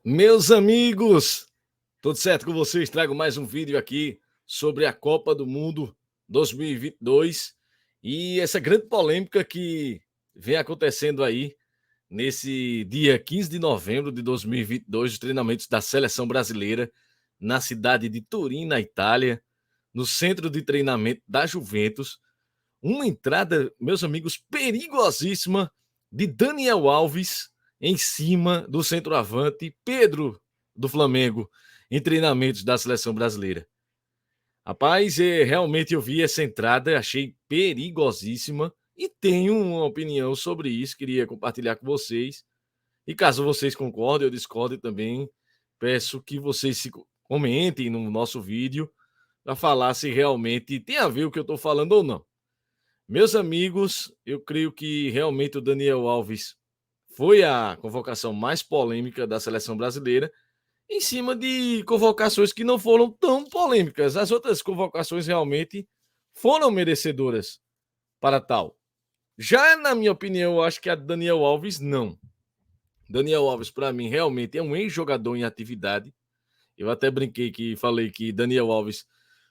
Meus amigos, tudo certo com vocês? Trago mais um vídeo aqui sobre a Copa do Mundo 2022 e essa grande polêmica que vem acontecendo aí nesse dia 15 de novembro de 2022, os treinamentos da seleção brasileira na cidade de Turim, na Itália, no centro de treinamento da Juventus. Uma entrada, meus amigos, perigosíssima de Daniel Alves em cima do centroavante Pedro do Flamengo em treinamentos da seleção brasileira. Rapaz, realmente eu vi essa entrada, achei perigosíssima e tenho uma opinião sobre isso, queria compartilhar com vocês. E caso vocês concordem ou discordem também, peço que vocês comentem no nosso vídeo para falar se realmente tem a ver o que eu estou falando ou não. Meus amigos, eu creio que realmente o Daniel Alves foi a convocação mais polêmica da seleção brasileira, em cima de convocações que não foram tão polêmicas. As outras convocações realmente foram merecedoras para tal. Já na minha opinião, eu acho que a Daniel Alves não. Daniel Alves, para mim, realmente é um ex-jogador em atividade. Eu até brinquei que falei que Daniel Alves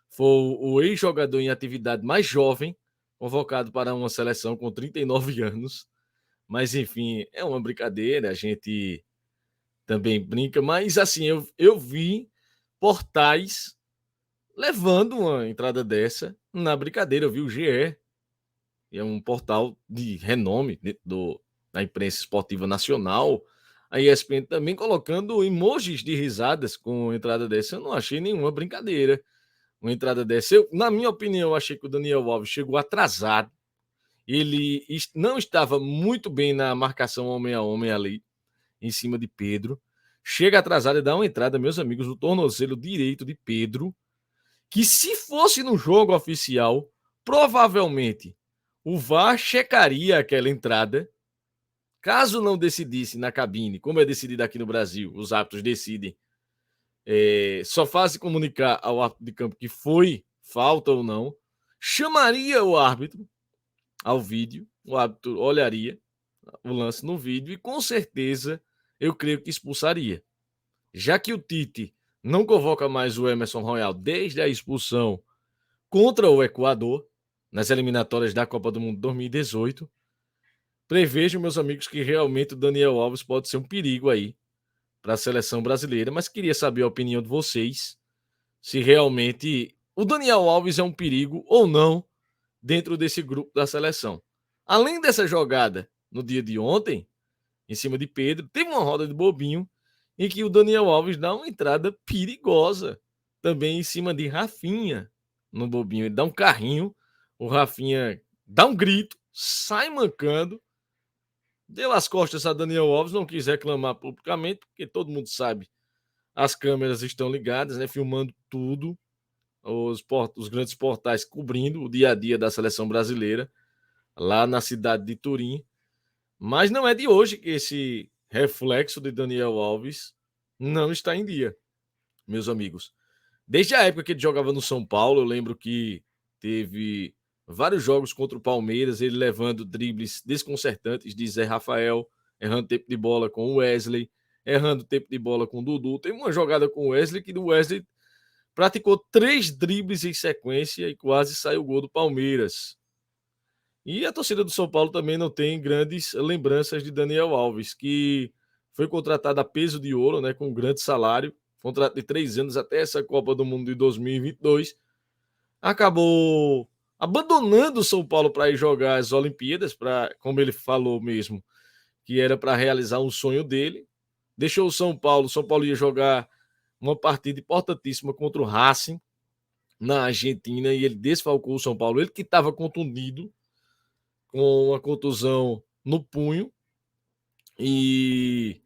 foi o ex-jogador em atividade mais jovem convocado para uma seleção com 39 anos. Mas, enfim, é uma brincadeira, a gente também brinca. Mas, assim, eu vi portais levando uma entrada dessa na brincadeira. Eu vi o GE, que é um portal de renome dentro da imprensa esportiva nacional. A ESPN também colocando emojis de risadas com a entrada dessa. Eu não achei nenhuma brincadeira. Uma entrada dessa. Na minha opinião, eu achei que o Daniel Alves chegou atrasado. Ele não estava muito bem na marcação homem a homem ali, em cima de Pedro. Chega atrasado e dá uma entrada, meus amigos, no tornozelo direito de Pedro, que se fosse no jogo oficial, provavelmente o VAR checaria aquela entrada. Caso não decidisse na cabine, como é decidido aqui no Brasil, os árbitros decidem, só fazem comunicar ao árbitro de campo que foi falta ou não, chamaria o árbitro ao vídeo, o árbitro olharia o lance no vídeo e com certeza eu creio que expulsaria. Já que o Tite não convoca mais o Emerson Royal desde a expulsão contra o Equador, nas eliminatórias da Copa do Mundo 2018, prevejo, meus amigos, que realmente o Daniel Alves pode ser um perigo aí para a seleção brasileira, mas queria saber a opinião de vocês, se realmente o Daniel Alves é um perigo ou não dentro desse grupo da seleção. Além dessa jogada no dia de ontem, em cima de Pedro, teve uma roda de bobinho em que o Daniel Alves dá uma entrada perigosa também em cima de Rafinha no bobinho. Ele dá um carrinho, o Rafinha dá um grito, sai mancando, deu as costas a Daniel Alves, não quis reclamar publicamente, porque todo mundo sabe, as câmeras estão ligadas, né, filmando tudo, os grandes portais cobrindo o dia a dia da seleção brasileira, lá na cidade de Turim. Mas não é de hoje que esse reflexo de Daniel Alves não está em dia, meus amigos. Desde a época que ele jogava no São Paulo, eu lembro que teve vários jogos contra o Palmeiras, ele levando dribles desconcertantes de Zé Rafael, errando tempo de bola com o Wesley, errando tempo de bola com o Dudu. Tem uma jogada com o Wesley que o Wesley praticou 3 dribles em sequência e quase saiu o gol do Palmeiras. E a torcida do São Paulo também não tem grandes lembranças de Daniel Alves, que foi contratado a peso de ouro, né, com um grande salário, contrato de 3 anos até essa Copa do Mundo de 2022. Acabou abandonando o São Paulo para ir jogar as Olimpíadas, para, como ele falou mesmo, que era para realizar um sonho dele. Deixou o São Paulo ia jogar uma partida importantíssima contra o Racing na Argentina e ele desfalcou o São Paulo, ele que estava contundido, com uma contusão no punho e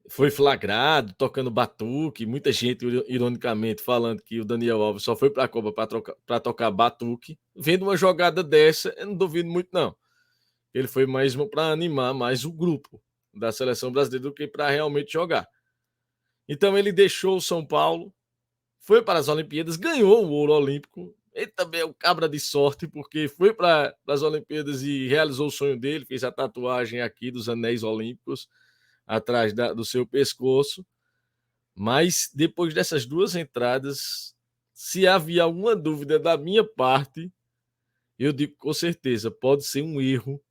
foi flagrado tocando batuque. Muita gente, ironicamente, falando que o Daniel Alves só foi para a Copa para tocar batuque. Vendo uma jogada dessa, eu não duvido muito, não. Ele foi mais para animar mais o grupo da seleção brasileira do que para realmente jogar. Então ele deixou o São Paulo, foi para as Olimpíadas, ganhou o ouro olímpico. Ele também é um cabra de sorte, porque foi para as Olimpíadas e realizou o sonho dele, fez a tatuagem aqui dos anéis olímpicos, atrás do seu pescoço. Mas depois dessas duas entradas, se havia alguma dúvida da minha parte, eu digo com certeza, pode ser um erro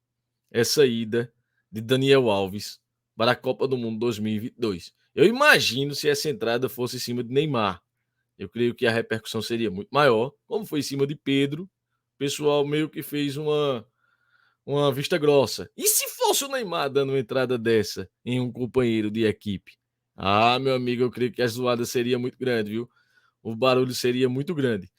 essa ida de Daniel Alves para a Copa do Mundo 2022. Eu imagino se essa entrada fosse em cima de Neymar. Eu creio que a repercussão seria muito maior. Como foi em cima de Pedro, o pessoal meio que fez uma vista grossa. E se fosse o Neymar dando uma entrada dessa em um companheiro de equipe? Ah, meu amigo, eu creio que a zoada seria muito grande, viu? O barulho seria muito grande.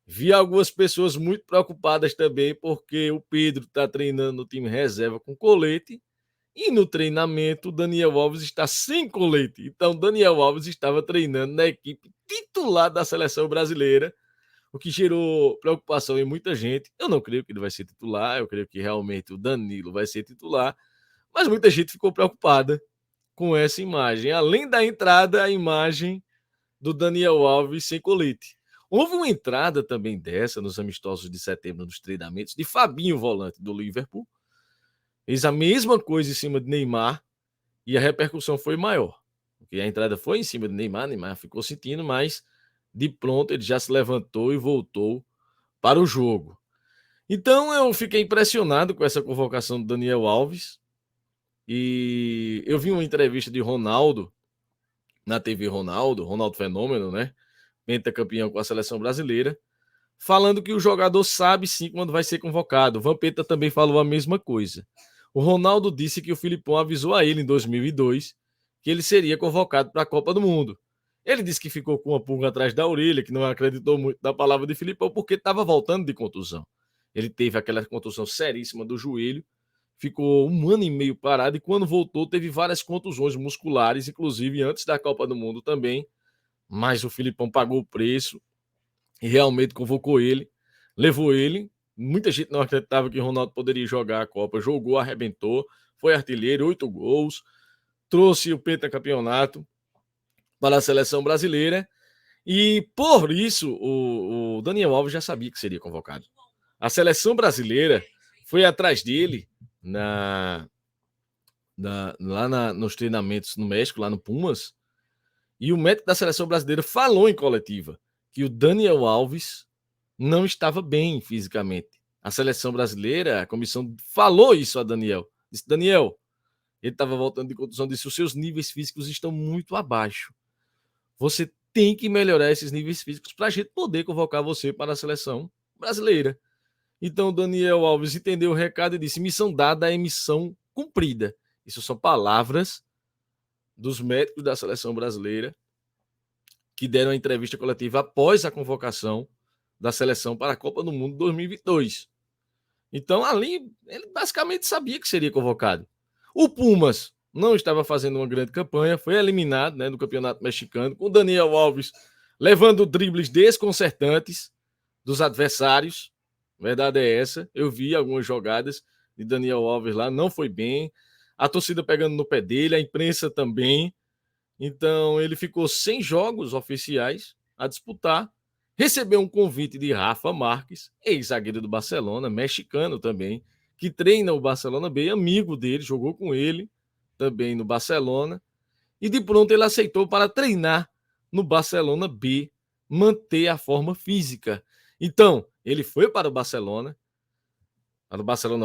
Vi algumas pessoas muito preocupadas também, porque o Pedro está treinando no time reserva com colete e no treinamento o Daniel Alves está sem colete. Então, Daniel Alves estava treinando na equipe titular da seleção brasileira, o que gerou preocupação em muita gente. Eu não creio que ele vai ser titular, eu creio que realmente o Danilo vai ser titular, mas muita gente ficou preocupada com essa imagem. Além da entrada, a imagem do Daniel Alves sem colete. Houve uma entrada também dessa nos amistosos de setembro nos treinamentos de Fabinho, volante do Liverpool. Fez a mesma coisa em cima de Neymar e a repercussão foi maior. Porque a entrada foi em cima de Neymar, Neymar ficou sentindo, mas de pronto ele já se levantou e voltou para o jogo. Então eu fiquei impressionado com essa convocação do Daniel Alves e eu vi uma entrevista de Ronaldo na TV Ronaldo Fenômeno, né? Pentacampeão com a seleção brasileira, falando que o jogador sabe sim quando vai ser convocado. O Vampeta também falou a mesma coisa. O Ronaldo disse que o Filipão avisou a ele em 2002 que ele seria convocado para a Copa do Mundo. Ele disse que ficou com uma pulga atrás da orelha, que não acreditou muito na palavra de Filipão, porque estava voltando de contusão. Ele teve aquela contusão seríssima do joelho, ficou 1 ano e meio parado e quando voltou teve várias contusões musculares, inclusive antes da Copa do Mundo também, mas o Filipão pagou o preço e realmente convocou ele, levou ele. Muita gente não acreditava que o Ronaldo poderia jogar a Copa, jogou, arrebentou, foi artilheiro, 8 gols, trouxe o pentacampeonato para a seleção brasileira e por isso o Daniel Alves já sabia que seria convocado. A seleção brasileira foi atrás dele nos treinamentos no México, lá no Pumas, e o médico da seleção brasileira falou em coletiva que o Daniel Alves não estava bem fisicamente. A seleção brasileira, a comissão falou isso a Daniel. Disse, Daniel, ele estava voltando de contusão, disse, os seus níveis físicos estão muito abaixo. Você tem que melhorar esses níveis físicos para a gente poder convocar você para a seleção brasileira. Então, o Daniel Alves entendeu o recado e disse, missão dada é missão cumprida. Isso são palavras dos médicos da seleção brasileira que deram a entrevista coletiva após a convocação da seleção para a Copa do Mundo 2022. Então, ali, ele basicamente sabia que seria convocado. O Pumas não estava fazendo uma grande campanha, foi eliminado, né, do Campeonato Mexicano, com o Daniel Alves levando dribles desconcertantes dos adversários. A verdade é essa. Eu vi algumas jogadas de Daniel Alves lá, não foi bem. A torcida pegando no pé dele, a imprensa também. Então, ele ficou sem jogos oficiais a disputar. Recebeu um convite de Rafa Marques, ex-zagueiro do Barcelona, mexicano também, que treina o Barcelona B, amigo dele, jogou com ele também no Barcelona. E de pronto ele aceitou para treinar no Barcelona B, manter a forma física. Então, ele foi para o Barcelona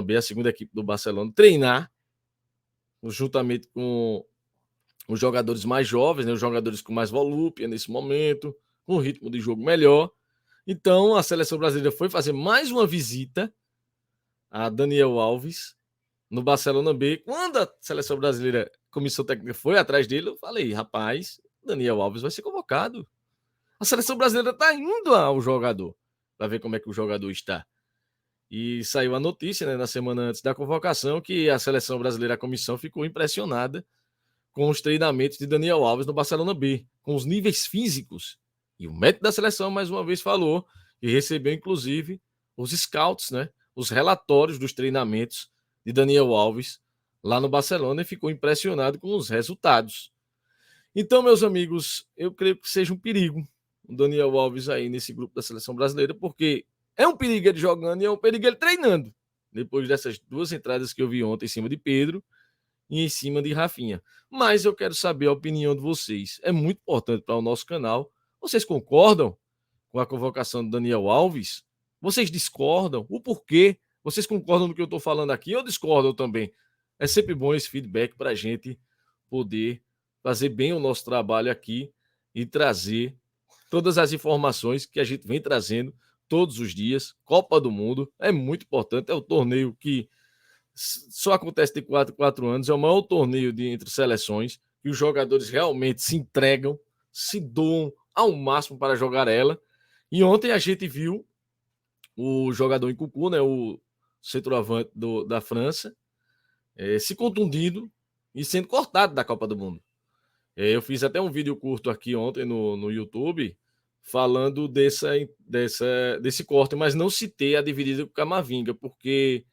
B, a segunda equipe do Barcelona, treinar juntamente com os jogadores mais jovens, né, os jogadores com mais volúpia nesse momento, com um ritmo de jogo melhor. Então, a seleção brasileira foi fazer mais uma visita a Daniel Alves no Barcelona B. Quando a seleção brasileira, comissão técnica, foi atrás dele, eu falei, rapaz, Daniel Alves vai ser convocado. A seleção brasileira está indo ao jogador para ver como é que o jogador está. E saiu a notícia, né, na semana antes da convocação, que a seleção brasileira, a comissão, ficou impressionada com os treinamentos de Daniel Alves no Barcelona B, com os níveis físicos. E o médico da seleção, mais uma vez, falou e recebeu, inclusive, os scouts, né, os relatórios dos treinamentos de Daniel Alves lá no Barcelona e ficou impressionado com os resultados. Então, meus amigos, eu creio que seja um perigo o Daniel Alves aí nesse grupo da seleção brasileira, porque é um perigo ele jogando e é um perigo ele treinando. Depois dessas duas entradas que eu vi ontem em cima de Pedro e em cima de Rafinha. Mas eu quero saber a opinião de vocês. É muito importante para o nosso canal. Vocês concordam com a convocação do Daniel Alves? Vocês discordam? O porquê? Vocês concordam no que eu estou falando aqui ou discordam também? É sempre bom esse feedback para a gente poder fazer bem o nosso trabalho aqui e trazer todas as informações que a gente vem trazendo todos os dias. Copa do Mundo é muito importante, é o torneio que só acontece de 4 em 4 anos, é o maior torneio entre seleções, e os jogadores realmente se entregam, se doam ao máximo para jogar ela. E ontem a gente viu o jogador em Cucu, né, o centroavante da França, se contundindo e sendo cortado da Copa do Mundo. Eu fiz até um vídeo curto aqui ontem no YouTube falando desse corte, mas não citei a dividida com o Camavinga, porque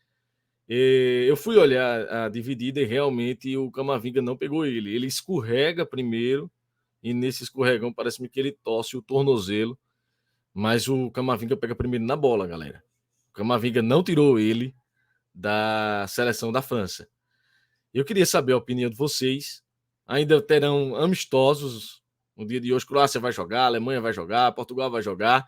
eu fui olhar a dividida e realmente o Camavinga não pegou ele. Ele escorrega primeiro e nesse escorregão parece-me que ele torce o tornozelo, mas o Camavinga pega primeiro na bola, galera. O Camavinga não tirou ele da seleção da França. Eu queria saber a opinião de vocês. Ainda terão amistosos no dia de hoje. Croácia vai jogar, Alemanha vai jogar, Portugal vai jogar.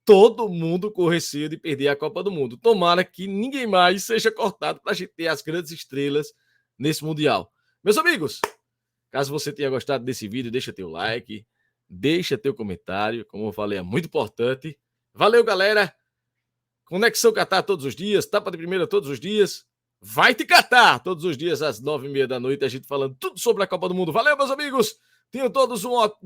Todo mundo com receio de perder a Copa do Mundo. Tomara que ninguém mais seja cortado para a gente ter as grandes estrelas nesse Mundial. Meus amigos, caso você tenha gostado desse vídeo, deixa teu like, deixa teu comentário. Como eu falei, é muito importante. Valeu, galera. Conexão Catar todos os dias, tapa de primeira todos os dias. Vai te catar todos os dias às 9h30 da noite, a gente falando tudo sobre a Copa do Mundo. Valeu, meus amigos. Tenham todos um ótimo